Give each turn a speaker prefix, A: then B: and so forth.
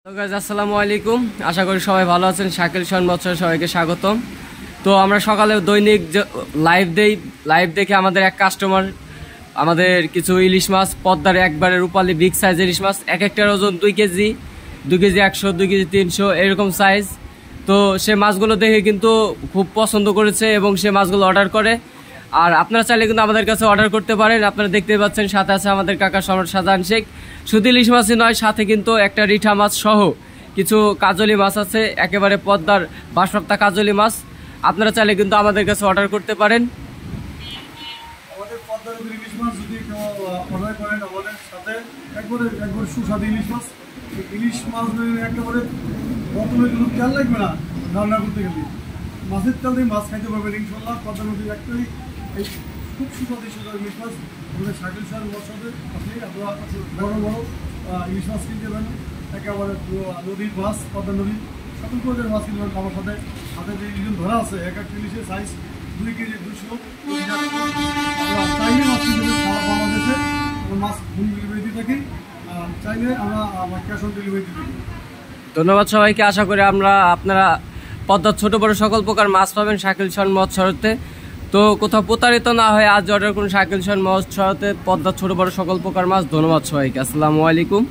A: আসসালামু আলাইকুম। আশা করি সবাই ভালো আছেন। শাকিল শান মৎস্য সবাইকে স্বাগতম। তো আমরা সকালে দৈনিক লাইভ দেখে আমাদের এক কাস্টমার আমাদের কিছু ইলিশ মাছ পদ্মার একবারে রূপালী বিগ সাইজ ইলিশ মাছ, এক একটার ওজন 2 কেজি 100, 2 কেজি 300 এরকম সাইজ। তো সে মাছগুলো দেখে কিন্তু খুব পছন্দ করেছে এবং সে মাছগুলো অর্ডার করে। আর আপনারা চাইলে কিন্তু আমাদের কাছে অর্ডার করতে পারেন। আপনারা দেখতে পাচ্ছেন সাথে আছে আমাদের কাকা সম্রাট শাহজাহান শেখ। শুধু ইলিশ মাছই নয়, সাথে কিন্তু একটা রিঠা মাছ সহ কিছু কাজলি মাছ আছে, একেবারে পদ্মার বাঁশপাতা কাজলি মাছ। আপনারা চাইলে কিন্তু আমাদের কাছে অর্ডার করতে পারেন।
B: আমাদের পদ্মার ইলিশ মাছ যদি কেউ অর্ডার করেন আমাদের সাথে একবারে সুস্বাদু ইলিশ মাছ। ইলিশ মাছ একেবারে প্রথমে কোনো তেল লাগবে না রান্না করতে গেলে, মাছের তেল দিয়ে মাছ খাইতে পারবেন ইনশাল্লাহ। পদ্মা নদীর একটাই এই খুব সুস্বাদু ইলিশ মাছ আমাদের শাকিল শান মৎস্যদের আপনি আপনারা বড় বড় ইলিশ মাছ কিনতে পারেন, একেবারে নদীর মাছ, পদ্মা নদীর সকল প্রকারের মাছ কিনতে পারেন। আমার সাথে হাতে যে ইলিশ ধরা আছে এক একটা ইলিশের সাইজ 2 কেজি 200 চাইলে মাছ কিনতে সারা বাংলাদেশে মাছ হোম ডেলিভারি দিয়ে থাকি, চাইলে আমরা ক্যাশ অন ডেলিভারি দিয়ে থাকি।
A: ধন্যবাদ সবাইকে। আশা করি আপনারা পদ্মার ছোট বড় সকল প্রকার মাছ পাবেন শাকিল শান মৎস্যতে। তো কোথাও প্রতারিত না হয়ে আজ অর্ডার করুন শাকিল শান মৎস্যতে পদ্মার ছোট বড় সকল প্রকার মাছ। ধন্যবাদ সবাইকে। আসসালামু আলাইকুম।